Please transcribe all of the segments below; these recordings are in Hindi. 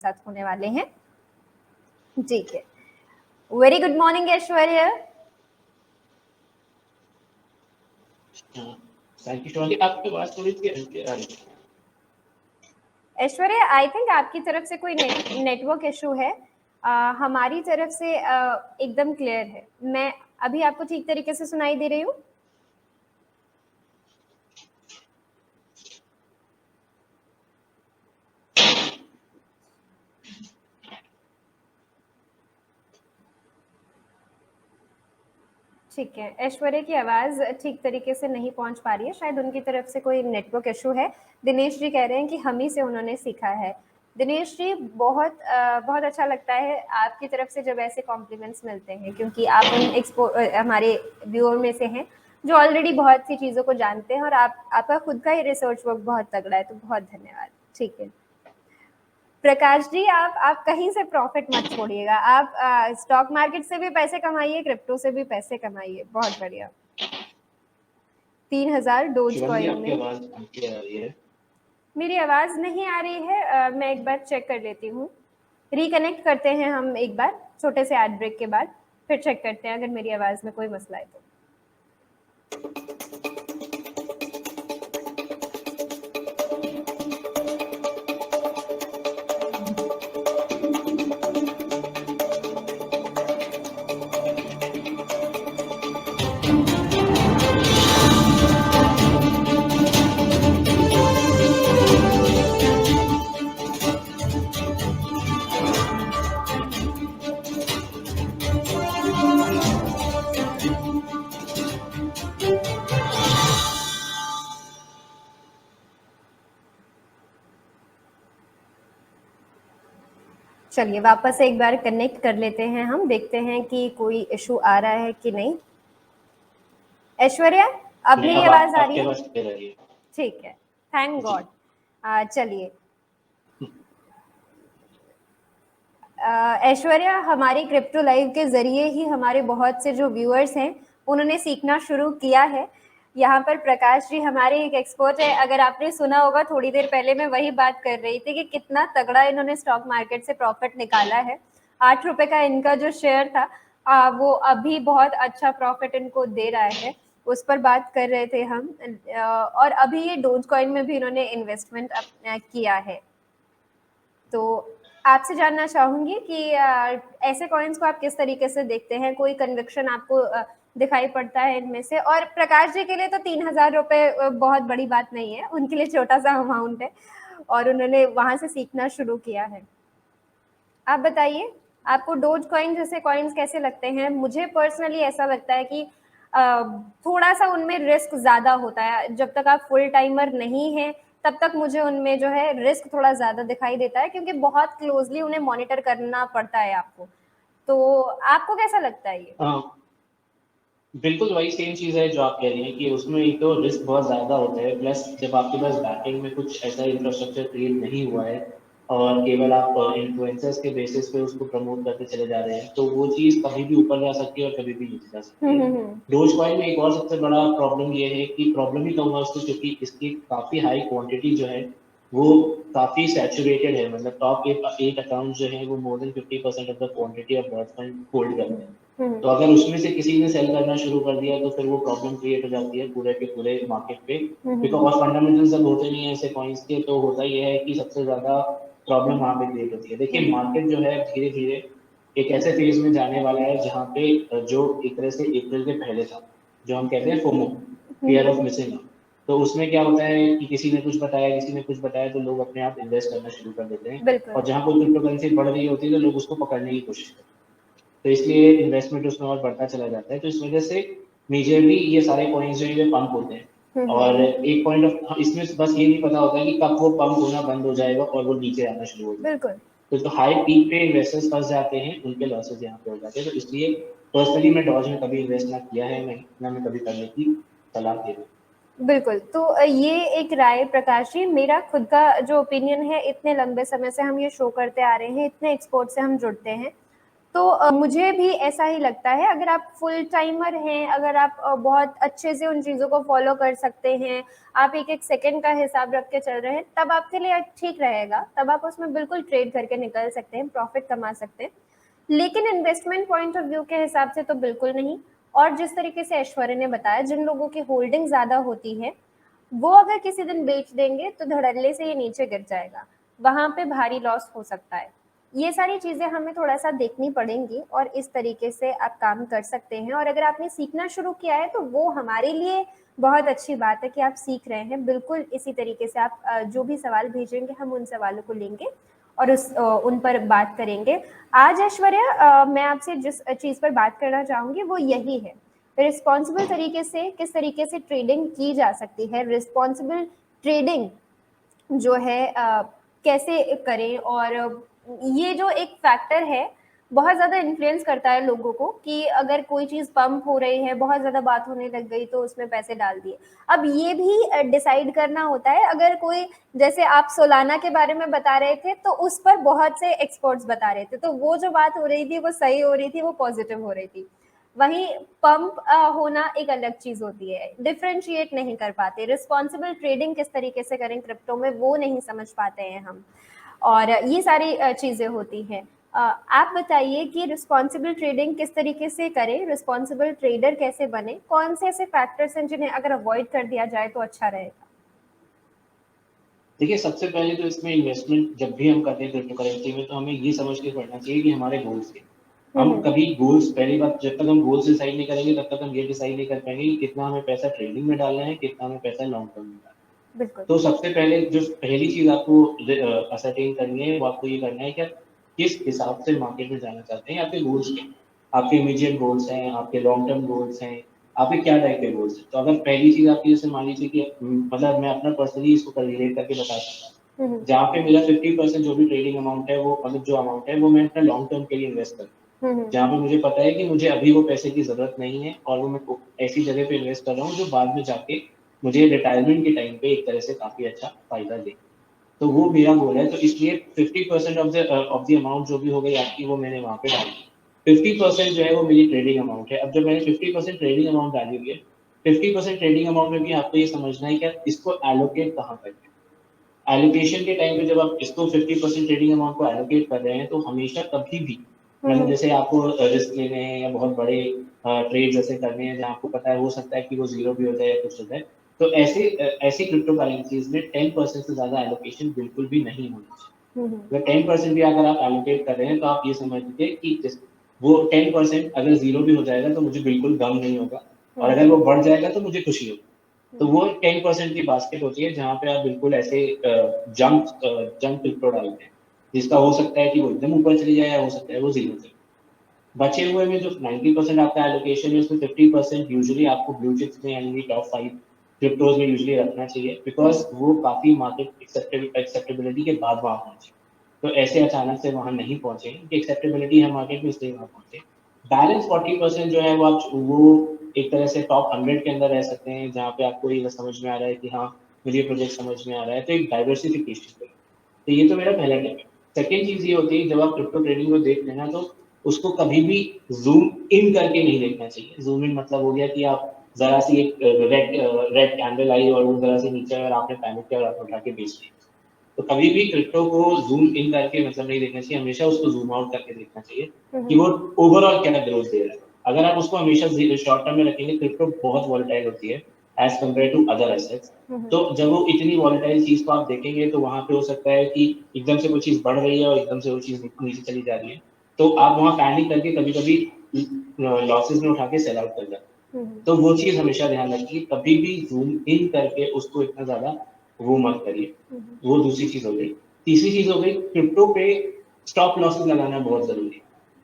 साथ होने वाले हैं। ठीक है, very good morning Aishwarya. Thank you Shivangi, आपकी आवाज थोड़ी सी हल्की आ रही है। ऐश्वर्या, आई थिंक आपकी तरफ से कोई नेटवर्क इशू है। हमारी तरफ से एकदम क्लियर है। मैं अभी आपको ठीक तरीके से सुनाई दे रही हूँ? ठीक है, ऐश्वर्या की आवाज़ ठीक तरीके से नहीं पहुंच पा रही है, शायद उनकी तरफ से कोई नेटवर्क इशू है। दिनेश जी कह रहे हैं कि हम ही से उन्होंने सीखा है। दिनेश जी, बहुत बहुत अच्छा लगता है आपकी तरफ से जब ऐसे कॉम्प्लीमेंट्स मिलते हैं, क्योंकि आप हमारे व्यूअर में से हैं जो ऑलरेडी बहुत सी चीज़ों को जानते हैं, और आपका खुद का ही रिसर्च वर्क बहुत तगड़ा है, तो बहुत धन्यवाद। ठीक है प्रकाश जी, आप कहीं से प्रॉफिट मत छोड़िएगा। आप स्टॉक मार्केट से भी पैसे कमाइए, क्रिप्टो से भी पैसे कमाइए। बहुत बढ़िया। 3000 डोज शिवांगी, कॉइन आपकी में। आवाज हल्की आ रही है। मेरी आवाज नहीं आ रही है? मैं एक बार चेक कर लेती हूँ। रिकनेक्ट करते हैं हम एक बार, छोटे से एड ब्रेक के बाद फिर चेक करते हैं अगर मेरी आवाज में कोई मसला है तो। चलिए वापस से एक बार कनेक्ट कर लेते हैं हम, देखते हैं कि कोई इशू आ रहा है कि नहीं। ऐश्वर्या, अब मेरी आवाज आ रही है? ठीक है, थैंक गॉड। चलिए ऐश्वर्या, हमारी क्रिप्टो लाइव के जरिए ही हमारे बहुत से जो व्यूअर्स हैं उन्होंने सीखना शुरू किया है। यहाँ पर प्रकाश जी हमारे एक एक्सपर्ट है। अगर आपने सुना होगा, थोड़ी देर पहले मैं वही बात कर रही थी कि कितना तगड़ा इन्होंने स्टॉक मार्केट से प्रॉफिट निकाला है। 8 रुपए का इनका जो शेयर था वो अभी बहुत अच्छा प्रॉफिट इनको दे रहा है, उस पर बात कर रहे थे हम। और अभी ये डोज कॉइन में भी इन्होंने इन्वेस्टमेंट किया है। तो आपसे जानना चाहूंगी कि ऐसे कॉइन्स को आप किस तरीके से देखते हैं? कोई कन्विक्शन आपको दिखाई पड़ता है इनमें से? और प्रकाश जी के लिए तो 3000 रुपए बहुत बड़ी बात नहीं है, उनके लिए छोटा सा अमाउंट है और उन्होंने वहां से सीखना शुरू किया है। आप बताइए, आपको डोज कॉइन जैसे कॉइन्स कैसे लगते हैं? मुझे पर्सनली ऐसा लगता है कि थोड़ा सा उनमें रिस्क ज्यादा होता है। जब तक आप फुल टाइमर नहीं है तब तक मुझे उनमें जो है रिस्क थोड़ा ज्यादा दिखाई देता है, क्योंकि बहुत क्लोजली उन्हें मॉनिटर करना पड़ता है आपको। तो आपको कैसा लगता है ये? बिल्कुल वही सेम चीज है जो आप कह रही हैं कि उसमें एक तो रिस्क बहुत ज्यादा होता है, प्लस जब आपके पास बैकएंड में कुछ ऐसा इंफ्रास्ट्रक्चर क्रिएट नहीं हुआ है और केवल आप इन्फ्लुएंसर्स के बेसिस पे उसको प्रमोट करते चले जा रहे हैं, तो वो चीज कभी भी ऊपर जा सकती है और कभी भी नीचे जा सकती है। डोज कॉइन में एक और सबसे बड़ा प्रॉब्लम ये है कि, प्रॉब्लम ही कहूंगा उसको, क्योंकि इसकी काफी हाई क्वांटिटी जो है वो काफी सैचुरेटेड है। मतलब टॉप एट अकाउंट जो है वो more than 50% of the quantity of Dogecoin hold करते हैं। तो अगर उसमें से किसी ने सेल करना शुरू कर दिया तो फिर वो प्रॉब्लम क्रिएट हो जाती है पूरे के पूरे मार्केट पे। बिकॉज फंडामेंटल्स जब होते नहीं है ऐसे कॉइन्स के, तो होता ये है कि सबसे ज्यादा प्रॉब्लम वहां पे क्रिएट होती है। देखिए, मार्केट जो है धीरे धीरे एक ऐसे फेज में जाने वाला है जहाँ पे जो एक तरह से अप्रैल के पहले था, जो हम कहते हैं FOMO, fear of missing out. तो उसमें क्या होता है कि किसी ने कुछ बताया, किसी ने कुछ बताया, तो लोग अपने आप इन्वेस्ट करना शुरू कर देते हैं। और जहाँ कोई क्रिप्टो करेंसी बढ़ रही होती है तो लोग उसको पकड़ने की कोशिश करते हैं, तो इसलिए इन्वेस्टमेंट उसमें और बढ़ता चला जाता है। तो इस वजह से मेजरली ये सारे कॉइन्स जो है ये पंप होते हैं। और एक पॉइंट ऑफ इसमें बस ये नहीं पता होता है कि कब वो पंप होना बंद हो जाएगा और वो नीचे आना शुरू हो जाएगा। तो हाई पीक पे इन्वेस्टर्स फंस जाते हैं, उनके लॉसेस यहाँ पे हो जाते हैं। तो इसलिए पर्सनली मैं डॉज में कभी इन्वेस्ट ना किया है, ना मैं कभी करने की सलाह दे रहा हूँ। बिल्कुल, तो ये एक राय प्रकाश जी, मेरा खुद का जो ओपिनियन है, इतने लंबे समय से हम ये शो करते आ रहे हैं, इतने एक्सपोर्ट से हम जुड़ते हैं, तो मुझे भी ऐसा ही लगता है, अगर आप फुल टाइमर हैं, अगर आप बहुत अच्छे से उन चीज़ों को फॉलो कर सकते हैं, आप एक एक सेकंड का हिसाब रख के चल रहे हैं, तब आपके लिए ठीक रहेगा, तब आप उसमें बिल्कुल ट्रेड करके निकल सकते हैं, प्रॉफिट कमा सकते हैं। लेकिन इन्वेस्टमेंट पॉइंट ऑफ व्यू के हिसाब से तो बिल्कुल नहीं। और जिस तरीके से ऐश्वर्य ने बताया, जिन लोगों की होल्डिंग ज़्यादा होती है, वो अगर किसी दिन बेच देंगे तो धड़ल्ले से ये नीचे गिर जाएगा, वहाँ पे भारी लॉस हो सकता है। ये सारी चीज़ें हमें थोड़ा-सा देखनी पड़ेंगी और इस तरीके से आप काम कर सकते हैं। और अगर आपने सीखना शुरू किया है, तो वो हमारे लिए बहुत अच्छी बात है कि आप सीख रहे हैं। बिल्कुल इसी तरीके से आप जो भी सवाल भेजेंगे, हम उन सवालों को लेंगे और उन पर बात करेंगे। आज ऐश्वर्या, मैं आपसे जिस चीज़ पर बात करना चाहूँगी वो यही है, रिस्पॉन्सिबल तरीके से किस तरीके से ट्रेडिंग की जा सकती है, रिस्पॉन्सिबल ट्रेडिंग जो है कैसे करें। और ये जो एक फैक्टर है, बहुत ज़्यादा इन्फ्लुएंस करता है लोगों को कि अगर कोई चीज़ पंप हो रही है, बहुत ज़्यादा बात होने लग गई तो उसमें पैसे डाल दिए। अब ये भी डिसाइड करना होता है, अगर कोई, जैसे आप सोलाना के बारे में बता रहे थे, तो उस पर बहुत से एक्सपर्ट्स बता रहे थे, तो वो जो बात हो रही थी वो सही हो रही थी, वो पॉजिटिव हो रही थी। वहीं पंप होना एक अलग चीज होती है, डिफरेंशिएट नहीं कर पाते, रिस्पॉन्सिबल ट्रेडिंग किस तरीके से करें क्रिप्टो में वो नहीं समझ पाते हैं हम। और ये सारी चीजें होती हैं। आप बताइए कि रिस्पॉन्सिबल ट्रेडिंग किस तरीके से करें, रिस्पॉन्सिबल ट्रेडर कैसे बने, कौन से ऐसे फैक्टर्स हैं जिन्हें अगर अवॉइड कर दिया जाए तो अच्छा रहेगा। देखिए, सबसे पहले तो इसमें इन्वेस्टमेंट जब भी हम करते हैं क्रिप्टो करेंसी में, तो हमें ये समझ के करना चाहिए कि हमारे गोल्स क्या हैं। हम कभी गोल्स, पहली बात, जब तक हम गोल्स डिसाइड नहीं करेंगे तब तक हम ये डिसाइड नहीं कर पाएंगे कि कितना हमें पैसा ट्रेडिंग में डालना है, कितना हमें पैसा लॉन्ग टर्म में डालना है। बिल्कुल। तो सबसे पहले जो पहली चीज आपको असरटेन करनी है, वो आपको ये करना है कि आप किस हिसाब से मार्केट में जाना चाहते हैं, आपके गोल्स क्या हैं। आपके इमीडिएट गोल्स हैं, आपके लॉन्ग टर्म गोल्स हैं, आपके क्या टाइप के गोल्स हैं। तो अगर पहली चीज आपकी, जैसे मान लीजिए कि मतलब मैं अपना पर्सनली इसको रिलेट करके बता सकता हूँ, जहाँ पे मेरा 50% जो भी ट्रेडिंग अमाउंट है, वो मतलब जो अमाउंट है वो मैं अपना लॉन्ग टर्म के लिए इन्वेस्ट करता हूँ। जहाँ पे मुझे पता है कि मुझे अभी वो पैसे की जरूरत नहीं है, और वो मैं ऐसी जगह पे इन्वेस्ट कर रहा हूँ जो बाद में जाके मुझे रिटायरमेंट के टाइम पे एक तरह से काफी अच्छा फायदा दे। तो वो मेरा गोल है। तो इसलिए 50% ऑफ द अमाउंट जो भी हो गई आपकी, वो मैंने वहां पे डाली। 50% जो है वो मेरी ट्रेडिंग अमाउंट है। अब जब मैंने 50% ट्रेडिंग अमाउंट डाली हुई है, 50% ट्रेडिंग अमाउंट में भी आपको ये समझना है कि आप इसको एलोकेट कहाँ करते हैं। एलोकेशन के टाइम पे जब आप इसको 50% ट्रेडिंग अमाउंट को एलोकेट कर रहे हैं, तो हमेशा कभी भी, मतलब जैसे आपको रिस्क लेने हैं या बहुत बड़े ट्रेड जैसे करने हैं, जहाँ आपको पता है हो सकता है कि वो जीरो भी हो जाए या कुछ हो जाए, तो ऐसी क्रिप्टो करेंसीज में 10% से ज्यादा एलोकेशन बिल्कुल भी नहीं होना चाहिए। अगर 10% भी अगर आप एलोकेट कर रहे हैं, तो आप ये समझ लीजिए कि वो 10% अगर जीरो भी हो जाएगा तो मुझे बिल्कुल गम नहीं होगा, और अगर वो बढ़ जाएगा तो मुझे खुशी होगी। तो वो 10% की बास्केट होती है, जहाँ पे आप बिल्कुल ऐसे जंप क्रिप्टो डालते हैं, जिसका हो सकता है कि वो एकदम ऊपर चली जाए, या हो सकता है वो जीरो चले। बचे हुए में जो 90% आपका एलोकेशन है, उसमें 50% यूजुअली आपको ब्लू चिप्स में, यानी टॉप 5 क्रिप्टोज में यूजुअली रखना चाहिए, बिकॉज वो काफी मार्केट एक्सेप्टेबिलिटी के बाद वहां पहुंचे। तो ऐसे अचानक से वहां नहीं पहुंचे कि एक्सेप्टेबिलिटी है मार्केट में, इसलिए वहां पहुंचे। बैलेंस 40% जो है वो एक तरह से टॉप 100 के अंदर रह सकते हैं, जहाँ पे आपको ये समझ में आ रहा है कि हाँ, मुझे प्रोजेक्ट समझ में आ रहा है, तो एक डाइवर्सिफिकेशन। तो ये तो मेरा पहला टिप है। सेकेंड चीज ये होती है, जब आप क्रिप्टो ट्रेडिंग को देख लेना, तो उसको कभी भी जूम इन करके नहीं देखना चाहिए। जूम इन मतलब हो गया कि आप जरा सी एक रेड कैंडल आई और वो जरा सी नीचे, और आपने पैनिक किया और आपने उठा के बेच लिया। तो कभी भी क्रिप्टो को जूम इन करके मतलब नहीं देखना चाहिए, हमेशा उसको जूम आउट करके देखना चाहिए कि वो ओवरऑल क्या ग्रोथ दे रहा है। अगर आप उसको हमेशा शॉर्ट टर्म में रखेंगे, क्रिप्टो बहुत वॉलेटाइल होती है as compared to other assets. तो जब वो इतनी वॉलेटाइल चीज को आप देखेंगे, तो वहां पे हो सकता है कि एकदम से वो चीज बढ़ रही है और एकदम से वो चीज नीचे चली जा रही है, तो आप वहां पैनिक करके कभी कभी लॉसेस में उठा के सेल आउट कर जाते हैं। तो वो चीज हमेशा ध्यान रखिए, कभी भी जूम इन करके उसको इतना ज्यादा वो मत करिए। वो दूसरी चीज हो गई। तीसरी चीज हो गई, क्रिप्टो पे स्टॉप लॉसेस लगाना बहुत जरूरी है।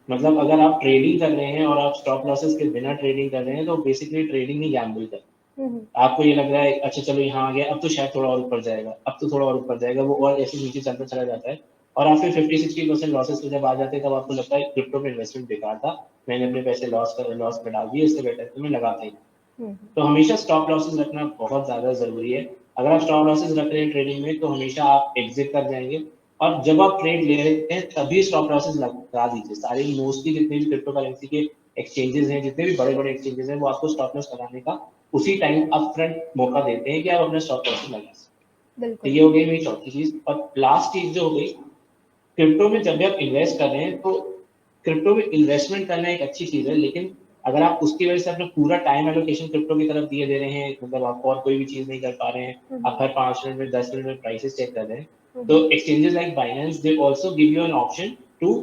मतलब अगर आप ट्रेडिंग कर रहे हैं और आप स्टॉप लॉसेस के बिना ट्रेडिंग कर रहे हैं, तो बेसिकली ट्रेडिंग ही गैम्बल कर रहे हैं। आपको ये लग रहा है अच्छा चलो यहाँ आ गया, अब तो शायद थोड़ा और ऊपर जाएगा, अब तो थोड़ा और ऊपर जाएगा, वो और ऐसे नीचे चलता चला जाता है, और आप फिर 50-60% लॉसेस में जब आ जाते हैं, तब आपको लगता है क्रिप्टो में इन्वेस्टमेंट बेकार था, मैंने अपने पैसे लॉस में डाल दिए, इससे बेटर तो मैं लगाता ही नहीं। तो हमेशा स्टॉप लॉसेस रखना बहुत ज्यादा जरूरी है। अगर आप स्टॉप लॉसेस रख रहे हैं ट्रेडिंग में, तो हमेशा आप एग्जिट कर जाएंगे, और जब आप ट्रेड ले रहे हैं तभी स्टॉप लॉसेस लगा दीजिए। सारे मोस्टली जितने भी क्रिप्टो करेंसी के एक्सचेंजेस हैं, जितने भी बड़े बड़े एक्सचेंजेस हैं, वो आपको स्टॉप लॉस लगाने का उसी टाइम अपफ्रंट मौका देते हैं कि आप अपने स्टॉप लॉस लगा सकते। तो बिल्कुल। ये हो गई मेरी चौथी चीज। और लास्ट चीज जो हो गई, क्रिप्टो में जब भी आप इन्वेस्ट कर रहे हैं तो क्रिप्टो में इन्वेस्टमेंट करना एक अच्छी चीज है, लेकिन अगर आप उसकी वजह से अपना पूरा टाइम एलोकेशन क्रिप्टो की तरफ दिए दे रहे हैं, मतलब आप और कोई भी चीज नहीं कर पा रहे हैं, आप हर 5 मिनट में 10 मिनट में प्राइसेस चेक कर रहे हैं, तो exchanges like Binance they also give you an option to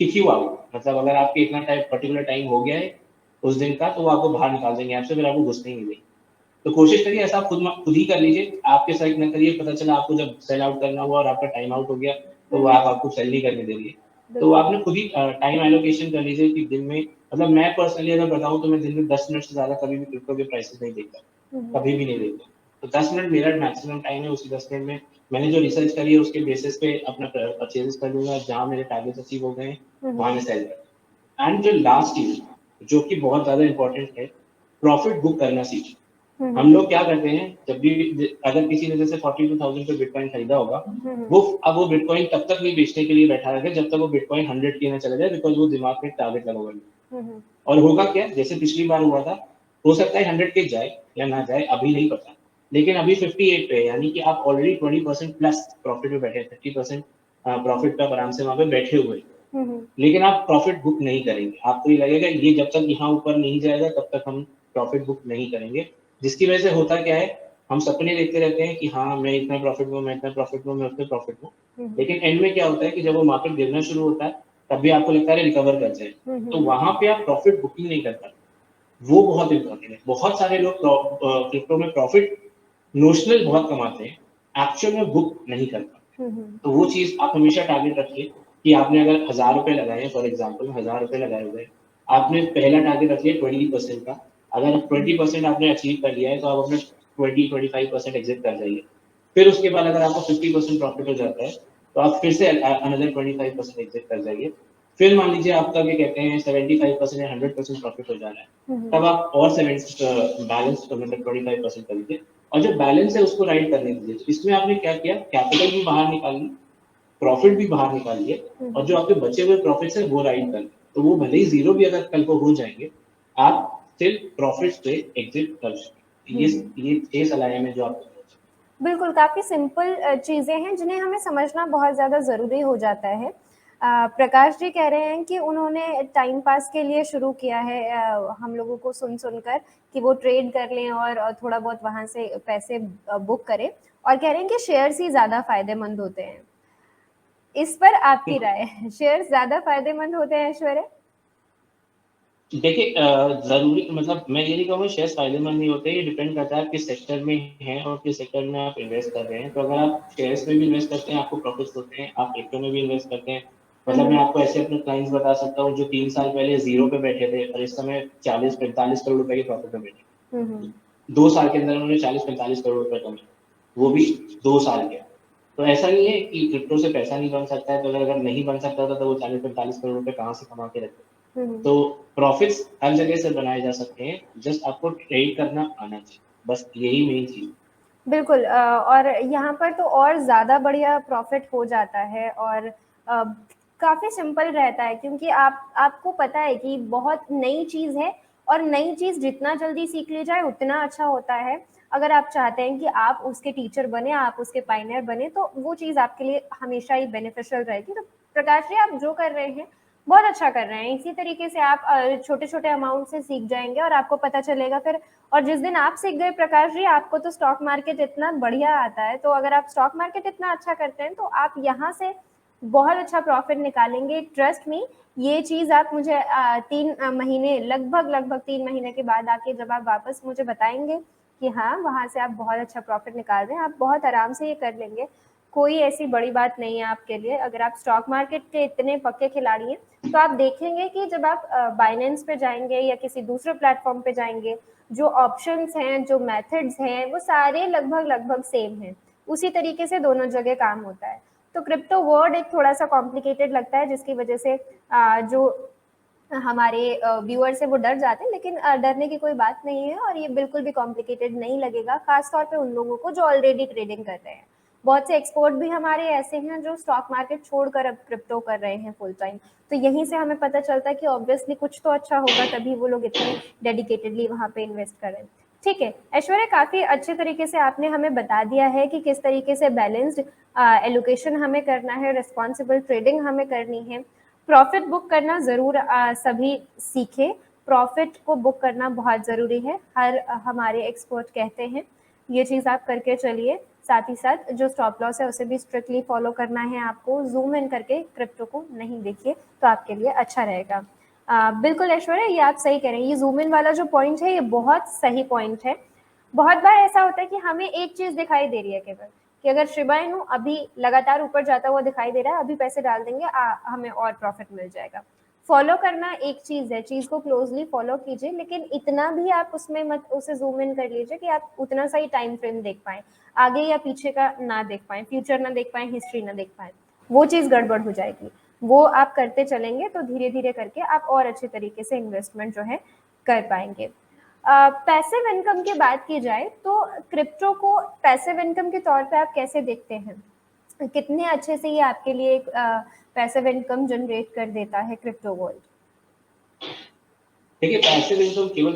kick you out. मतलब अगर आपके इतना टाइम पर्टिकुलर टाइम हो गया है उस दिन का, तो वो आपको बाहर निकाल देंगे आपसे, फिर आपको घुसने ही नहीं देंगे। तो कोशिश करिए ऐसा आप खुद ही कर लीजिए, आपके साथ ना करिए, पता चला आपको जब सेल आउट करना हुआ और आपका टाइम आउट हो गया तो वो आप आपको सेल नहीं करने दे रही है। तो बिल्कुल। आपने खुद ही टाइम एलोकेशन कर लीजिए कि दिन में, मतलब मैं पर्सनली अगर बताऊं तो मैं दिन में 10 मिनट से ज्यादा कभी भी क्रिप्टो के प्राइसेस नहीं देखता, कभी भी नहीं देखता। तो 10 मिनट मेरा मैक्सिमम टाइम है, उसी 10 मिनट में मैंने जो रिसर्च करी है उसके बेसिस पे अपना परचेजेस कर लूंगा, जहां मेरे टारगेट्स अचीव हो गए हैं वहां मैं सेल कर। एंड जो लास्ट चीज जो कि बहुत ज्यादा इंपॉर्टेंट है, प्रॉफिट बुक करना सीखिए। हम लोग क्या करते हैं, जब भी अगर किसी ने जैसे 42,000 पे बिटकॉइन खरीदा होगा, वो बिटकॉइन तब तक नहीं बेचने के लिए बैठा रहेगा जब तक वो बिटकॉइन 100 के ना चला जाए, बिकॉज वो दिमाग में टारगेट लगा हुआ है। और होगा क्या, जैसे पिछली बार हुआ था, हो सकता है 100 के जाए या ना जाए, अभी नहीं पता, लेकिन अभी 58 पे है, यानी कि आप ऑलरेडी 20% प्लस प्रॉफिट में बैठे, 30% प्रॉफिट पे आराम से वहां पे बैठे हुए हैं। लेकिन आप प्रॉफिट बुक नहीं करेंगे, आपको ये लगेगा ये जब तक यहाँ ऊपर नहीं जाएगा तब तक हम प्रॉफिट बुक नहीं करेंगे, जिसकी वजह से होता क्या है, हम सपने देखते रहते हैं कि हाँ मैं इतना प्रॉफिट में, मैं इतना प्रॉफिट में, मैं उतना प्रॉफिट में, लेकिन एंड में क्या होता है कि जब वो मार्केट गिरना शुरू होता है तब भी आपको लगता है रिकवर कर जाए, तो वहां पे आप प्रॉफिट बुकिंग नहीं कर पाते। वो बहुत इंपॉर्टेंट है। बहुत सारे लोग क्रिप्टो में प्रॉफिट नोशनल बहुत कमाते हैं, एक्चुअल में बुक नहीं कर पाते। तो वो चीज आप हमेशा टारगेट रखिए कि आपने अगर 1,000 रुपए लगाए, फॉर एग्जाम्पल 1,000 रुपए लगाए हुए, आपने पहला टारगेट रख लिया 20% का। अगर 20% आपने अचीव कर लिया है तो आप अपने 20-25% एग्जिट कर जाइए। फिर उसके बाद अगर आपको 50% प्रॉफिट हो जाता है तो आप फिर से अनदर 25% एग्जिट कर जाइए। फिर मान लीजिए आपका क्या कहते हैं 75% या 100% प्रॉफिट हो जा रहा है, तब आप और 70 बैलेंस मतलब 25% कर लीजिए, और जो बैलेंस है उसको राइट करने दीजिए। तो इसमें आपने क्या किया, कैपिटल भी बाहर निकाल ली, प्रॉफिट भी बाहर निकाल लिए, और जो आपके बचे हुए प्रॉफिट्स है वो राइट कर, तो वो भले ही जीरो भी अगर कल को हो जाएंगे, आप स्टिल प्रॉफिट से एग्जिट कर सकते। ये 6 सलाह है मैं जो आपको। बिल्कुल, काफ़ी सिंपल चीज़ें हैं जिन्हें हमें समझना बहुत ज़्यादा ज़रूरी हो जाता है। प्रकाश जी कह रहे हैं कि उन्होंने टाइम पास के लिए शुरू किया है, हम लोगों को सुन कर कि वो ट्रेड कर लें और थोड़ा बहुत वहाँ से पैसे बुक करें, और कह रहे हैं कि शेयर्स ही ज़्यादा फ़ायदेमंद होते हैं। इस पर आपकी राय है? शेयर्स ज़्यादा फ़ायदेमंद होते हैं ऐश्वर्या? देखिए जरूरी, मतलब मैं ये नहीं कहूँगा शेयर्स फायदेमंद नहीं होते, ये डिपेंड करता है आप किस सेक्टर में हैं और किस सेक्टर में आप इन्वेस्ट कर रहे हैं। तो अगर आप शेयर्स में भी इन्वेस्ट करते हैं आपको प्रॉफिट्स होते हैं, आप क्रिप्टो में भी इन्वेस्ट करते हैं, मतलब मैं आपको ऐसे अपने क्लाइंट्स बता सकता हूँ जो 3 साल पहले जीरो पे बैठे थे और इस समय 40-45 करोड़ रुपए के प्रॉफिट में बैठे, 2 साल के अंदर उन्होंने 40-45 करोड़ रुपए कमाए, वो भी 2 साल के। तो ऐसा नहीं है कि क्रिप्टो से पैसा नहीं बन सकता है, तो अगर अगर नहीं बन सकता था तो वो 40-45 करोड़ रुपए कहाँ से कमा के रखते। तो प्रॉफिट्स हर जगह से बनाए जा सकते हैं, जस्ट आपको ट्रेड करना आना चाहिए, बस यही मेन चीज। बिल्कुल, और यहाँ पर तो और ज़्यादा बढ़िया प्रॉफ़िट हो जाता है, और काफ़ी सिंपल रहता है, क्योंकि आपको पता है कि बहुत नई चीज़ है, और नई चीज़ जितना जल्दी सीख ली जाए उतना अच्छा होता है। अगर आप चाहते हैं कि आप उसके टीचर बने, आप उसके पायनियर बने, तो वो चीज़ आपके लिए हमेशा ही बेनिफिशियल रहेगी। तो प्रकाश जी, आप जो कर रहे हैं बहुत अच्छा कर रहे हैं। इसी तरीके से आप छोटे-छोटे अमाउंट से सीख जाएँगे और आपको पता चलेगा फिर, और जिस दिन आप सीख गए प्रकाश जी, आपको तो स्टॉक मार्केट इतना बढ़िया आता है, तो अगर आप स्टॉक मार्केट इतना अच्छा करते हैं, तो आप यहाँ से बहुत अच्छा प्रॉफ़िट निकालेंगे, ट्रस्ट मी। ये चीज़ आप मुझे 3 महीने, लगभग 3 महीने के बाद आके जब आप वापस मुझे बताएँगे कि हाँ, वहाँ से आप बहुत अच्छा प्रॉफ़िट निकाल रहे हैं, आप बहुत आराम से ये कर लेंगे। कोई ऐसी बड़ी बात नहीं है आपके लिए, अगर आप स्टॉक मार्केट के इतने पक्के खिलाड़ी हैं, तो आप देखेंगे कि जब आप बाइनेंस पे जाएँगे या किसी दूसरे प्लेटफ़ॉर्म पे जाएँगे, जो ऑप्शंस हैं, जो मेथड्स हैं, वो सारे लगभग सेम हैं। उसी तरीके से दोनों जगह काम होता है। तो क्रिप्टो वर्ड एक थोड़ा-सा कॉम्प्लिकेटेड लगता है, जिसकी वजह से जो हमारे व्यूअर्स हैं वो डर जाते हैं, लेकिन डरने की कोई बात नहीं है, और ये बिल्कुल भी कॉम्प्लिकेटेड नहीं लगेगा, ख़ास तौर पे उन लोगों को जो ऑलरेडी ट्रेडिंग कर रहे हैं। बहुत से एक्सपर्ट भी हमारे ऐसे हैं जो स्टॉक मार्केट छोड़कर अब क्रिप्टो कर रहे हैं फुल टाइम। तो यहीं से हमें पता चलता है कि ऑब्वियसली कुछ तो अच्छा होगा, तभी वो लोग इतने डेडिकेटेडली वहाँ पे इन्वेस्ट कर रहे हैं। ठीक है ऐश्वर्या, काफ़ी अच्छे तरीके से आपने हमें बता दिया है कि किस तरीके से बैलेंस्ड एलोकेशन हमें करना है, रिस्पॉन्सिबल ट्रेडिंग हमें करनी है, प्रॉफिट बुक करना ज़रूर सभी सीखें। प्रॉफिट को बुक करना बहुत ज़रूरी है, हर हमारे एक्सपर्ट कहते हैं। ये चीज़ आप करके चलिए। साथ ही साथ जो स्टॉप लॉस है उसे भी स्ट्रिक्टली फॉलो करना है आपको। ज़ूम इन करके क्रिप्टो को नहीं देखिए, तो आपके लिए अच्छा रहेगा। बिल्कुल ऐश्वर्या, ये आप सही कह रहे हैं। ये ज़ूम इन वाला जो पॉइंट है, ये बहुत सही पॉइंट है। बहुत बार ऐसा होता है कि हमें एक चीज़ दिखाई दे रही है केवल, कि अगर शिबा इनू अभी लगातार ऊपर जाता हुआ दिखाई दे रहा है, अभी पैसे डाल देंगे, हमें और प्रॉफिट मिल जाएगा। फॉलो करना एक चीज़ है, चीज़ को क्लोजली फॉलो कीजिए, लेकिन इतना भी आप उसमें मत उसे ज़ूम इन कर लीजिए कि आप उतना सा ही टाइम फ्रेम देख पाएँ, आगे या पीछे का ना देख पाएँ, फ्यूचर ना देख पाएँ, हिस्ट्री ना देख पाएँ। वो चीज़ गड़बड़ हो जाएगी। वो आप करते चलेंगे तो धीरे-धीरे करके आप और अच्छे तरीके से इन्वेस्टमेंट जो है कर पाएँगे। पैसिव इनकम की बात की जाए तो क्रिप्टो को पैसिव इनकम के तौर पे आप कैसे देखते हैं? कितने अच्छे से ये आपके लिए एक पैसिव इनकम जनरेट कर देता है क्रिप्टो गोल्ड? देखिए पैसिव इनकम केवल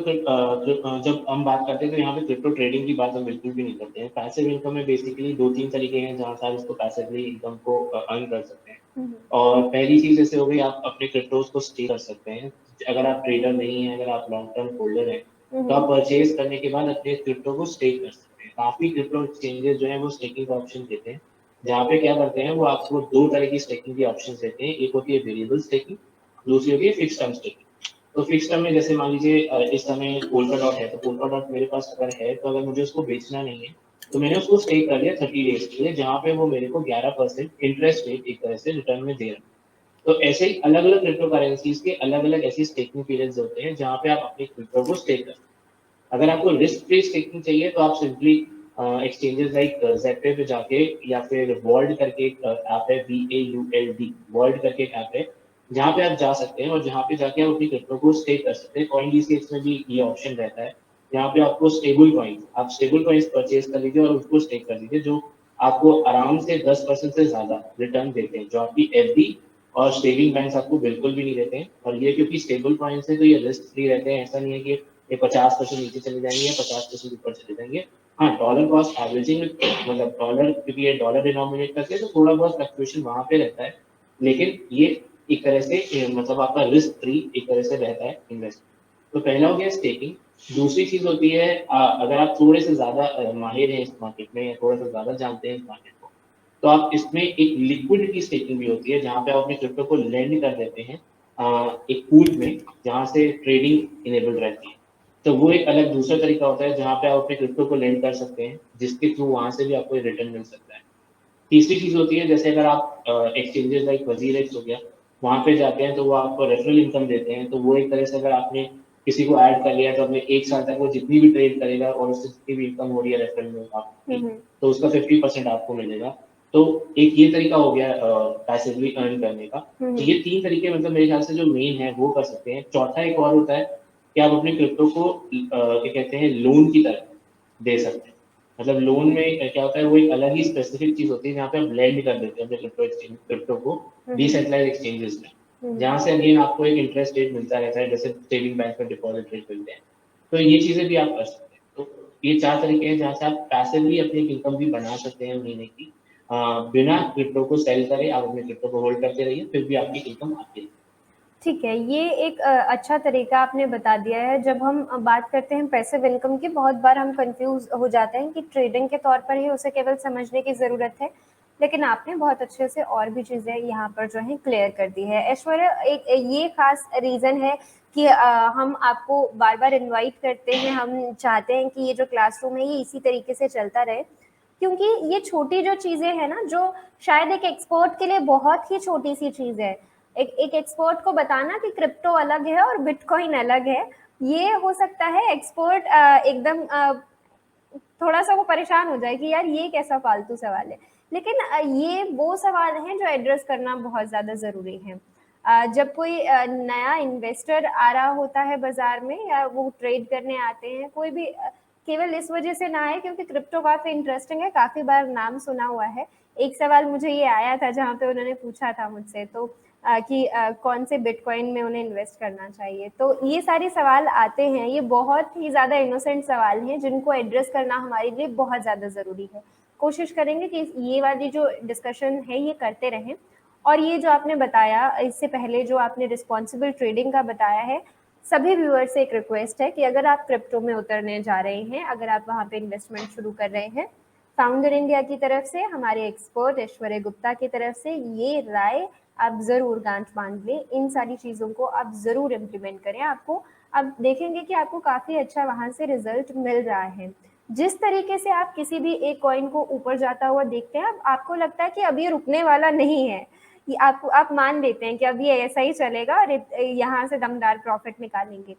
जब हम बात करते हैं तो यहाँ पे क्रिप्टो ट्रेडिंग की बात हम बिल्कुल भी नहीं करते हैं। पैसिव इनकम में बेसिकली 2-3 तरीके हैं जहाँ से आप इसको पैसिवली इनकम को अर्न कर सकते हैं। और पहली चीज़ जैसे हो गई, आप अपने क्रिप्टोज़ को स्टे कर सकते हैं। अगर आप ट्रेडर नहीं हैं, अगर आप लॉन्ग टर्म होल्डर हैं, तो आप परचेज़ करने के बाद अपने क्रिप्टो को स्टेक कर सकते हैं। काफ़ी क्रिप्टो एक्सचेंजेस जो हैं वो स्टेकिंग का ऑप्शन देते हैं, जहाँ पे क्या करते हैं वो आपको 2 तरह की स्टेकिंग के ऑप्शंस देते हैं। एक होती है वेरिएबल स्टेकिंग, दूसरी होती है फिक्स्ड टर्म स्टेकिंग। तो फिक्स टर्म में जैसे मान लीजिए इस समय पोल्का डॉट है, तो पोल्का डॉट मेरे पास अगर है, तो अगर मुझे उसको बेचना नहीं है, तो मैंने उसको स्टेक कर लिया 30 डेज के लिए, जहाँ पे वो मेरे को 11% इंटरेस्ट रेट एक तरह से रिटर्न में दे रहा है। तो ऐसे ही अलग-अलग क्रिप्टो करेंसीज़ के अलग-अलग ऐसी स्टेकिंग पीरियड्स होते हैं, जहाँ पे आप अपने क्रिप्टो को स्टेक कर सकते हैं। अगर आपको रिस्क फ्री स्टेकिंग चाहिए, तो आप सिंपली एक्सचेंजेस लाइक ज़ेप्टे पे जाके, या फिर वॉल्ट करके एक ऐप है, VAULD, वॉल्ट करके एक ऐप है, जहाँ पे आप जा सकते हैं और जहाँ पे जाके आप अपनी क्रिप्टो को स्टेक कर सकते हैं। कॉइनडीसीएक्स में भी ये ऑप्शन रहता है, जहाँ पे आपको स्टेबल कॉइन्स परचेज़ कर लीजिए और उसको स्टेक कर दीजिए, जो आपको आराम से 10% से ज़्यादा रिटर्न देते हैं, जो आपकी एफडी और सेविंग बैंक्स आपको बिल्कुल भी नहीं देते हैं। और ये क्योंकि स्टेबल कॉइन्स हैं, तो ये रिस्क फ्री रहते हैं। ऐसा नहीं है कि ये 50% नीचे चले जाएँगे या 50% ऊपर चले जाएँगे। हाँ, डॉलर कॉस्ट एवरेजिंग मतलब डॉलर, क्योंकि ये डॉलर डिनोमिनेट करके है, तो थोड़ा बहुत फ्लक्चुएशन वहाँ पे रहता है। लेकिन ये एक तरह से मतलब आपका रिस्क फ्री एक तरह से रहता है इन्वेस्टमेंट। तो पहला हो गया स्टेकिंग। दूसरी चीज़ होती है अगर आप थोड़े से ज़्यादा माहिर हैं इस मार्केट में, या थोड़ा-सा ज़्यादा जानते हैं इस मार्केट को, तो आप इसमें एक लिक्विडिटी स्टेकिंग भी होती है, जहाँ पे आप अपने क्रिप्टो को लेंड कर देते हैं एक पूल में, जहाँ से ट्रेडिंग इनेबल्ड रहती है। तो वो एक अलग दूसरा तरीका होता है, जहाँ पे आप अपने क्रिप्टो को लेंड कर सकते हैं, जिसके थ्रू वहाँ से भी आपको रिटर्न मिल सकता है। तीसरी चीज़ होती है, जैसे अगर आप एक्सचेंजेस लाइक वज़ीरक्स हो गया, वहाँ पे जाते हैं, तो वो आपको रेफरल इनकम देते हैं। तो वो एक तरह से अगर आपने किसी को ऐड कर लिया, तो अपने 1 साल तक वो जितनी भी ट्रेड करेगा और उससे जितनी भी इनकम हो रही है रेफरल में आपकी, तो उसका 50% आपको मिलेगा। तो एक ये तरीका हो गया पैसिवली अर्न करने का। तो ये 3 तरीके मतलब मेरे ख्याल से जो मेन है वो कर सकते हैं। चौथा एक और होता है कि आप अपने क्रिप्टो को क्या कहते हैं, लोन की तरह दे सकते हैं। मतलब लोन में क्या होता है, वो एक अलग ही स्पेसिफिक चीज़ होती है, जहाँ पे आप लेंड कर देते हैं अपने क्रिप्टो को डिसेंट्रलाइज्ड एक्सचेंजेस में, जहाँ से अगेन आपको एक इंटरेस्ट रेट मिलता रहता है, जैसे सेविंग बैंक में डिपॉजिट रेट मिलते हैं। तो ये चीज़ें भी आप कर सकते हैं। तो ये 4 तरीके हैं जहाँ से आप पैसिवली अपनी एक इनकम भी बना सकते हैं महीने की। बिना क्रिप्टो को सेल करे आप अपने क्रिप्टो को होल्ड करते रहिए, फिर भी आपकी इनकम आती है। ठीक है, ये एक अच्छा तरीका आपने बता दिया है। जब हम बात करते हैं पैसिव इनकम की, बहुत बार हम कंफ्यूज हो जाते हैं कि ट्रेडिंग के तौर पर ही उसे केवल समझने की ज़रूरत है, लेकिन आपने बहुत अच्छे से और भी चीज़ें यहाँ पर जो है क्लियर कर दी है। ऐश्वर्या, एक ये खास रीज़न है कि हम आपको बार बार इनवाइट करते हैं, हम चाहते हैं कि ये जो क्लासरूम है ये इसी तरीके से चलता रहे, क्योंकि ये छोटी जो चीज़ें हैं ना, जो शायद एक एक्सपर्ट के लिए बहुत ही छोटी सी चीज़ है, एक एक्सपर्ट को बताना कि क्रिप्टो अलग है और बिटकॉइन अलग है, ये हो सकता है एक्सपर्ट एकदम थोड़ा सा वो परेशान हो जाए कि यार ये कैसा फालतू सवाल है। लेकिन ये वो सवाल हैं जो एड्रेस करना बहुत ज़्यादा ज़रूरी है। जब कोई नया इन्वेस्टर आ रहा होता है बाजार में, या वो ट्रेड करने आते हैं, कोई भी केवल इस वजह से ना आए क्योंकि क्रिप्टो काफ़ी इंटरेस्टिंग है, काफ़ी बार नाम सुना हुआ है। एक सवाल मुझे ये आया था जहाँ पे उन्होंने पूछा था मुझसे तो कि कौन से बिटकॉइन में उन्हें इन्वेस्ट करना चाहिए। तो ये सारे सवाल आते हैं, ये बहुत ही ज़्यादा इनोसेंट सवाल हैं जिनको एड्रेस करना हमारे लिए बहुत ज़्यादा ज़रूरी है। कोशिश करेंगे कि ये वाली जो डिस्कशन है ये करते रहें। और ये जो आपने बताया इससे पहले जो आपने रिस्पॉन्सिबल ट्रेडिंग का बताया है, सभी व्यूअर्स से एक रिक्वेस्ट है कि अगर आप क्रिप्टो में उतरने जा रहे हैं, अगर आप वहाँ पे इन्वेस्टमेंट शुरू कर रहे हैं, फाउंडर इंडिया की तरफ से, हमारे एक्सपर्ट ऐश्वर्य गुप्ता की तरफ से ये राय आप ज़रूर गांठ बांध लें। इन सारी चीज़ों को आप ज़रूर इम्प्लीमेंट करें। आपको आप देखेंगे कि आपको काफ़ी अच्छा वहाँ से रिजल्ट मिल रहा है। जिस तरीके से आप किसी भी एक कॉइन को ऊपर जाता हुआ देखते हैं, आपको लगता है कि अब ये रुकने वाला नहीं है। ये आप मान लेते हैं कि अब ये ऐसा ही चलेगा और यहाँ से दमदार प्रॉफिट निकालेंगे।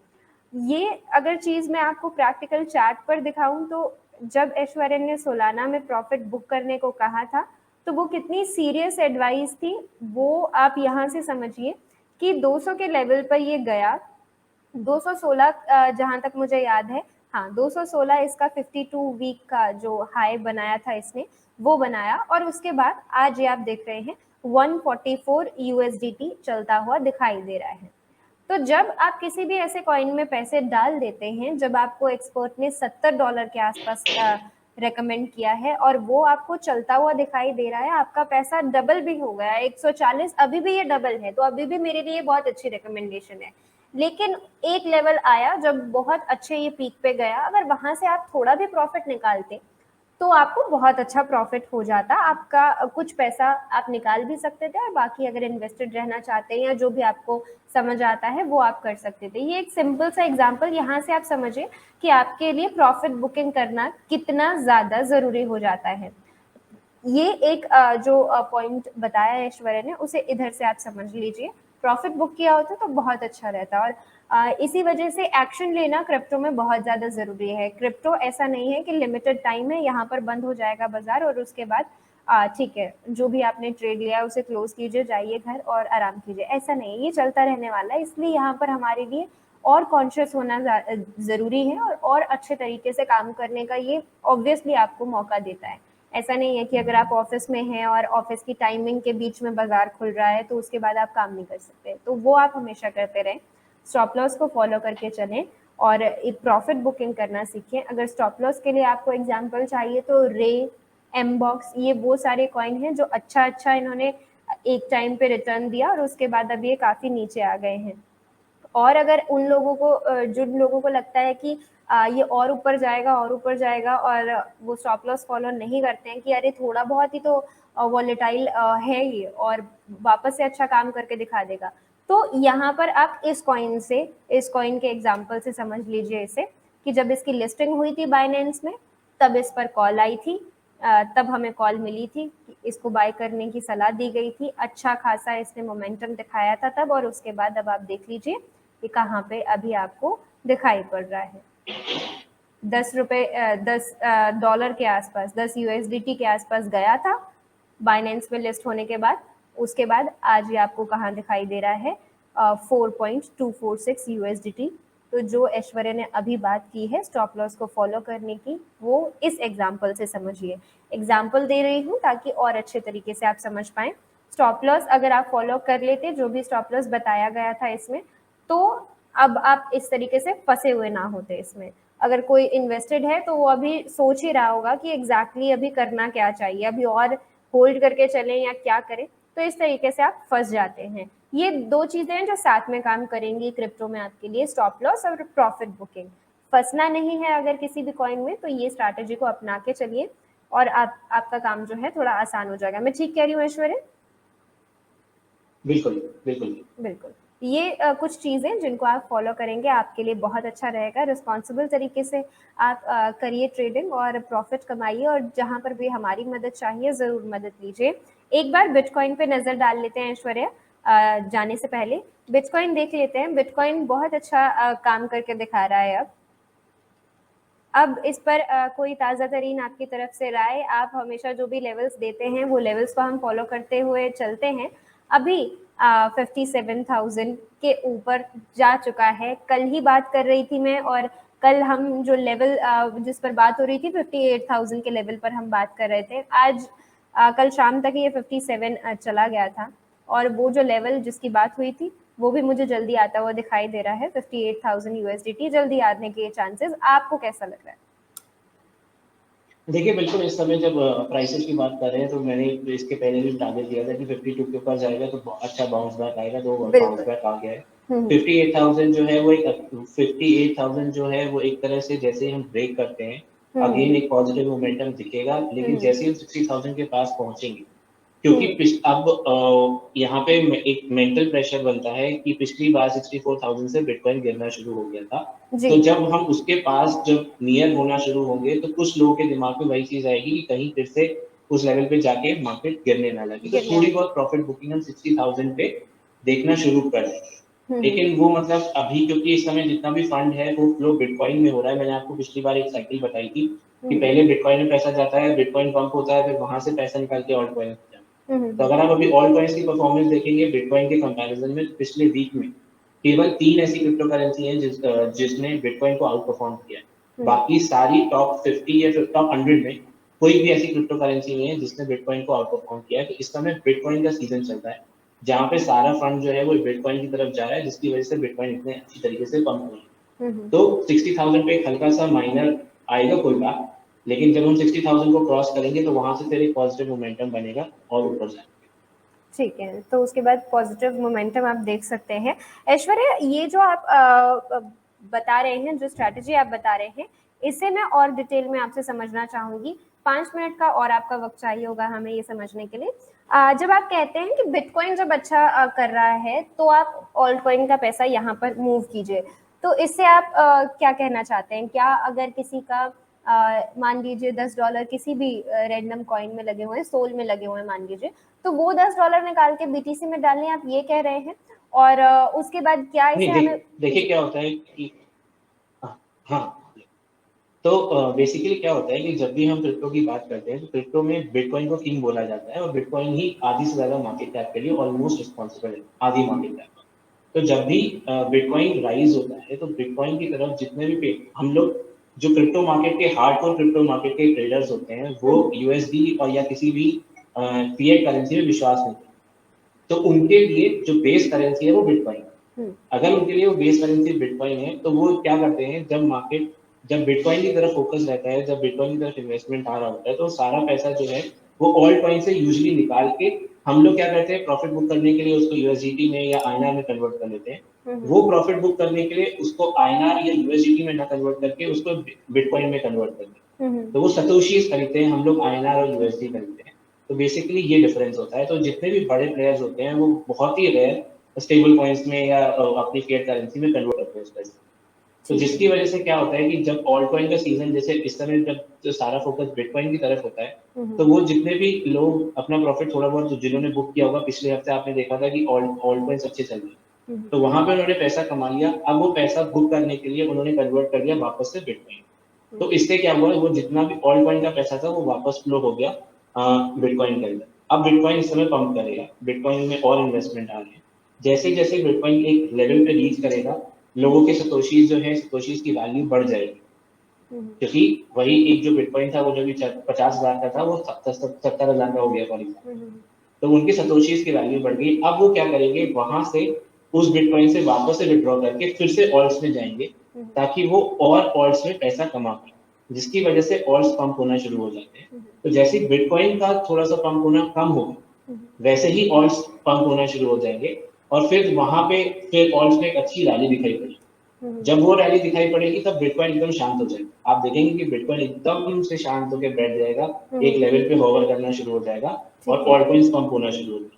ये अगर चीज़ मैं आपको प्रैक्टिकल चार्ट पर दिखाऊं तो जब ऐश्वर्या ने सोलाना में प्रॉफिट बुक करने को कहा था तो वो कितनी सीरियस एडवाइस थी, वो आप यहाँ से समझिए कि 200 के लेवल पर ये गया। 216 जहाँ तक मुझे याद है, हाँ 216 इसका 52 वीक का जो हाई बनाया था इसने, वो बनाया और उसके बाद आज ये आप देख रहे हैं 144 यूएसडीटी चलता हुआ दिखाई दे रहा है। तो जब आप किसी भी ऐसे कॉइन में पैसे डाल देते हैं, जब आपको एक्सपर्ट ने $70 के आसपास रेकमेंड किया है और वो आपको चलता हुआ दिखाई दे रहा है, आपका पैसा डबल भी हो गया 140, अभी भी ये डबल है, तो अभी भी मेरे लिए बहुत अच्छी रिकमेंडेशन है। लेकिन एक लेवल आया जब बहुत अच्छे ये पीक पे गया, अगर वहां से आप थोड़ा भी प्रॉफिट निकालते तो आपको बहुत अच्छा प्रॉफिट हो जाता। आपका कुछ पैसा आप निकाल भी सकते थे और बाकी अगर इन्वेस्टेड रहना चाहते हैं या जो भी आपको समझ आता है वो आप कर सकते थे। ये एक सिंपल सा एग्जांपल, यहाँ से आप समझिए कि आपके लिए प्रॉफिट बुकिंग करना कितना ज़्यादा ज़रूरी हो जाता है। ये एक जो पॉइंट बताया ऐश्वर्या ने उसे इधर से आप समझ लीजिए। प्रॉफिट बुक किया होता तो बहुत अच्छा रहता और इसी वजह से एक्शन लेना क्रिप्टो में बहुत ज़्यादा ज़रूरी है। क्रिप्टो ऐसा नहीं है कि लिमिटेड टाइम है, यहाँ पर बंद हो जाएगा बाजार और उसके बाद ठीक है जो भी आपने ट्रेड लिया उसे क्लोज कीजिए, जाइए घर और आराम कीजिए, ऐसा नहीं है, ये चलता रहने वाला है। इसलिए यहाँ पर हमारे लिए और कॉन्शियस होना ज़रूरी है और अच्छे तरीके से काम करने का ये ऑब्वियसली आपको मौका देता है। ऐसा नहीं है कि अगर आप ऑफिस में हैं और ऑफिस की टाइमिंग के बीच में बाजार खुल रहा है तो उसके बाद आप काम नहीं कर सकते, तो वो आप हमेशा करते रहें। स्टॉप लॉस को फॉलो करके चलें और एक प्रॉफिट बुकिंग करना सीखें। अगर स्टॉप लॉस के लिए आपको एग्जांपल चाहिए तो रे, एम बॉक्स, ये वो सारे कॉइन हैं जो अच्छा इन्होंने एक टाइम पे रिटर्न दिया और उसके बाद अब ये काफ़ी नीचे आ गए हैं। और अगर उन लोगों को जिन लोगों को लगता है कि ये और ऊपर जाएगा और वो स्टॉप लॉस फॉलो नहीं करते हैं कि अरे थोड़ा बहुत ही तो वॉलेटाइल है ये और वापस से अच्छा काम करके दिखा देगा, तो यहाँ पर आप इस कॉइन के एग्जाम्पल से समझ लीजिए इसे कि जब इसकी लिस्टिंग हुई थी बाइनेंस में तब इस पर कॉल आई थी, तब हमें कॉल मिली थी, इसको बाय करने की सलाह दी गई थी, अच्छा खासा इसने मोमेंटम दिखाया था तब, और उसके बाद अब आप देख लीजिए कि कहाँ पे अभी आपको दिखाई पड़ रहा है। $10 के आसपास, 10 यूएसडीटी के आसपास गया था बाइनेंस में लिस्ट होने के बाद। उसके बाद आज ये आपको कहाँ दिखाई दे रहा है 4.246 यूएसडीटी। तो जो ऐश्वर्या ने अभी बात की है स्टॉप लॉस को फॉलो करने की, वो इस एग्जाम्पल से समझिए। एग्जाम्पल दे रही हूँ ताकि और अच्छे तरीके से आप समझ पाएं। स्टॉप लॉस अगर आप फॉलो कर लेते जो भी स्टॉप लॉस बताया गया था इसमें, तो अब आप इस तरीके से फंसे हुए ना होते इसमें। अगर कोई इन्वेस्टेड है तो वो अभी सोच ही रहा होगा कि एग्जैक्टली अभी करना क्या चाहिए, अभी और होल्ड करके चलें या क्या करें, तो इस तरीके से आप फंस जाते हैं। ये दो चीजें हैं जो साथ में काम करेंगी क्रिप्टो में आपके लिए, स्टॉप लॉस और प्रॉफिट बुकिंग। फंसना नहीं है अगर किसी भी कॉइन में, तो ये स्ट्रैटेजी को अपना के चलिए और आपका काम जो है थोड़ा आसान हो जाएगा। मैं ठीक कह रही हूँ ऐश्वर्या? बिल्कुल बिल्कुल बिल्कुल। ये कुछ चीज़ें जिनको आप फॉलो करेंगे आपके लिए बहुत अच्छा रहेगा। रिस्पॉन्सिबल तरीके से आप करिए ट्रेडिंग और प्रॉफिट कमाइए, और जहाँ पर भी हमारी मदद चाहिए ज़रूर मदद लीजिए। एक बार बिटकॉइन पे नज़र डाल लेते हैं ऐश्वर्या, जाने से पहले बिटकॉइन देख लेते हैं। बिटकॉइन बहुत अच्छा काम करके दिखा रहा है अब इस पर कोई ताज़ा तरीन आपकी तरफ से राय? आप हमेशा जो भी लेवल्स देते हैं वो लेवल्स को हम फॉलो करते हुए चलते हैं। अभी 57,000 के ऊपर जा चुका है। कल ही बात कर रही थी मैं और कल हम जो लेवल जिस पर बात हो रही थी 58,000 के लेवल पर हम बात कर रहे थे, आज कल शाम तक ये 57 चला गया था, और वो जो लेवल जिसकी बात हुई थी वो भी मुझे जल्दी आता हुआ दिखाई दे रहा है। 58,000 USDT जल्दी आने के चांसेस, आपको कैसा लग रहा है? देखिए बिल्कुल, इस समय जब प्राइसेस की बात कर रहे हैं तो मैंने इसके पहले भी टारगेट दिया था कि 52 के ऊपर जाएगा तो अच्छा बाउंस बैक आएगा, तो बाउंस बिल्कुल। बैक आ गया है। हम्म 58,000 जो है वो एक 58,000 जो है वो एक तरह से जैसे ही हम ब्रेक करते हैं हम्म अगेन एक पॉजिटिव मोमेंटम दिखेगा, लेकिन हम्म जैसे ही हम 60,000 के पास पहुंचेंगे, क्योंकि हम्म अब यहाँ पे एक मेंटल प्रेशर बनता है कि पिछली बार 64,000 से बिटकॉइन गिरना शुरू हो गया था। जी। तो जब हम उसके पास जब नियर होना शुरू होंगे तो कुछ लोगों के दिमाग में वही चीज आएगी कि कहीं फिर से उस लेवल पे जाके मार्केट गिरने ना लगे, तो गिरने थोड़ी वाला। बहुत प्रॉफिट बुकिंग हम 60,000 पे देखना शुरू कर देंगे। हम्म लेकिन वो मतलब अभी क्योंकि इस समय जितना भी फंड है वो फ्लो बिटकॉइन में हो रहा है। मैंने आपको पिछली बार एक साइकिल बताई थी कि हम्म पहले बिटकॉइन में पैसा जाता है, बिटकॉइन पंप होता है, फिर वहां से पैसा निकाल के ऑल्ट कॉइन में जाता है। तो हम्म अगर आप अभी ऑल कॉइन्स की परफॉर्मेंस देखेंगे बिटकॉइन के कंपैरिजन में पिछले वीक में केवल 3 ऐसी क्रिप्टो करेंसी हैं जिसने बिटकॉइन को आउट परफॉर्म किया है। हम्म बाकी सारी टॉप 50 या फिर टॉप 100 में कोई भी ऐसी क्रिप्टो करेंसी नहीं है जिसने बिटकॉइन को आउट परफॉर्म किया है। तो इस समय बिटकॉइन का सीजन चल रहा है जहाँ पे सारा फंड जो है वो बिटकॉइन की तरफ जा रहा है, जिसकी वजह से बिटकॉइन इतने अच्छी तरीके से पंप हुई है। हम्म तो 60,000 पे एक हल्का सा माइनर आएगा कोई बात, लेकिन जब हम 60,000 को क्रॉस करेंगे तो वहां से फिर एक पॉजिटिव मोमेंटम बनेगा और ऊपर जाएगा। ठीक है, तो उसके बाद पॉजिटिव मोमेंटम आप देख सकते हैं। ऐश्वर्या, ये जो आप बता रहे हैं, जो स्ट्रैटेजी आप बता रहे हैं, इसे मैं और डिटेल में आपसे समझना चाहूंगी। 5 मिनट का और आपका वक्त चाहिए होगा हमें ये समझने के लिए। जब आप कहते हैं कि बिटकॉइन जब अच्छा कर रहा है तो आप ऑल्ट कॉइन का पैसा यहाँ पर मूव कीजिए, तो इससे आप क्या कहना चाहते हैं? क्या अगर किसी का मान लीजिए $10 किसी भी रैंडम कॉइन में लगे हुए हैं, सोल में लगे हुए हैं मान लीजिए, तो वो $10 निकाल के बीटीसी में डालने, आप ये कह रहे हैं? और उसके बाद क्या नहीं इसे हमें? देखिए जी। क्या होता है कि हाँ हाँ, तो बेसिकली क्या होता है कि जब भी हम क्रिप्टो की बात करते हैं तो क्रिप्टो में बिटकॉइन को किंग बोला जाता है और बिटकॉइन ही आधी से ज्यादा मार्केट कैप के लिए ऑलमोस्ट रिस्पॉन्सिबल है, आधी मार्केट कैप। तो जब भी बिटकॉइन राइज होता है तो बिटकॉइन की तरफ जितने भी हम लोग जो क्रिप्टो मार्केट के हार्डकोर क्रिप्टो मार्केट के ट्रेडर्स होते हैं वो हम्म यूएसडी और या किसी भी फिएट करेंसी में विश्वास नहीं करते। तो उनके लिए जो बेस करेंसी है वो बिटकॉइन। हम्म अगर उनके लिए वो बेस करेंसी बिटकॉइन है तो वो क्या करते हैं, जब बिटकॉइन की तरफ फोकस रहता है, जब बिटकॉइन की तरफ इन्वेस्टमेंट आ रहा होता है तो सारा पैसा जो है वो ऑल्ट कॉइन से यूजली निकाल के हम लोग क्या करते हैं, प्रॉफिट बुक करने के लिए उसको यूएसडीटी में या आईएनआर में कन्वर्ट कर लेते हैं। हम्म वो प्रॉफिट बुक करने के लिए उसको आईएनआर या यूएसडीटी में ना कन्वर्ट करके उसको बिटकॉइन में कन्वर्ट कर देते हैं। हम्म तो वो सतोशीज खरीदते हैं, हम लोग आईएनआर और यूएसडी खरीदते हैं। तो बेसिकली ये डिफरेंस होता है। तो जितने भी बड़े प्लेयर्स होते हैं वो बहुत ही रेयर स्टेबल कॉइन्स में या अपनी फिएट करेंसी में कन्वर्ट करते हैं उस पैसे। तो ठीक है। जिसकी वजह से क्या होता है कि जब ऑल्ट कॉइन का सीजन जैसे इस समय जब जो सारा फोकस बिटकॉइन की तरफ होता है हम्म तो वो जितने भी लोग अपना प्रॉफिट थोड़ा बहुत जिन्होंने बुक किया होगा, पिछले हफ्ते आपने देखा था कि ऑल्ट कॉइन्स अच्छे चल रहे हैं, हम्म तो वहां पे उन्होंने पैसा कमा लिया। अब वो पैसा बुक करने के लिए उन्होंने कन्वर्ट कर दिया वापस से बिटकॉइन। तो हम्म इससे क्या हुआ, वो जितना भी ऑल्ट कॉइन का पैसा था वो वापस फ्लो हो गया बिटकॉइन के अंदर। अब बिटकॉइन इस समय पंप करेगा, बिटकॉइन में और इन्वेस्टमेंट आ रही है। जैसे जैसे बिटकॉइन एक लेवल पे रीच करेगा, लोगों के सतोशीज जो है सतोशीज की वैल्यू बढ़ जाएगी, हम्म क्योंकि वही एक जो बिटकॉइन था वो जो भी 50,000 का था वो 70,000 का हो गया फॉर एग्जाम्पल। हम्म तो उनकी सतोशीज की वैल्यू बढ़ गई। अब वो क्या करेंगे, वहां से उस बिटकॉइन से वापस से विड्रॉ करके फिर से ऑल्ट्स में जाएंगे हम्म ताकि वो और ऑल्ट्स में पैसा कमा पाए, जिसकी वजह से ऑल्ट्स पंप होना शुरू हो जाते हैं। हम्म तो जैसे ही बिटकॉइन का थोड़ा सा पंप होना कम होगा हम्म वैसे ही ऑल्ट्स पंप होना शुरू हो जाएंगे और फिर वहां पे फिर ऑल्ट्स में एक अच्छी रैली दिखाई पड़ेगी। हम्म जब वो रैली दिखाई पड़ेगी तब बिटकॉइन एकदम शांत हो जाएगा। आप देखेंगे कि बिटकॉइन एकदम से शांत होकर बैठ जाएगा, एक हम्म लेवल पे होवर करना शुरू हो जाएगा और ठीक है। ऑल्ट कॉइन्स पंप होना शुरू हो जाएगा।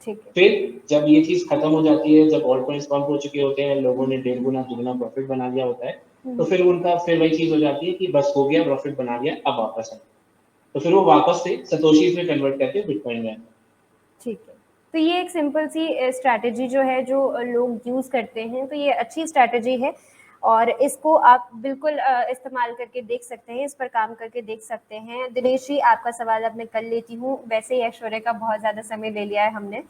ठीक है। फिर जब ये चीज खत्म हो जाती है, जब ऑल्ट कॉइन्स पंप हो चुके होते हैं, लोगों ने डेढ़ गुना दुगना प्रॉफिट बना लिया होता है, तो हम्म फिर उनका फिर वही चीज हो जाती है कि बस हो गया, प्रॉफिट बना लिया, अब वापस है। तो फिर वो वापस से सतोशीज में कन्वर्ट करके बिटकॉइन में। ठीक है। तो ये एक सिंपल सी स्ट्रैटेजी जो है, जो लोग यूज़ करते हैं, तो ये अच्छी स्ट्रैटेजी है और इसको आप बिल्कुल इस्तेमाल करके देख सकते हैं, इस पर काम करके देख सकते हैं। दिनेश जी, आपका सवाल अब मैं कर लेती हूँ, वैसे ही ऐश्वर्या का बहुत ज़्यादा समय ले लिया है हमने।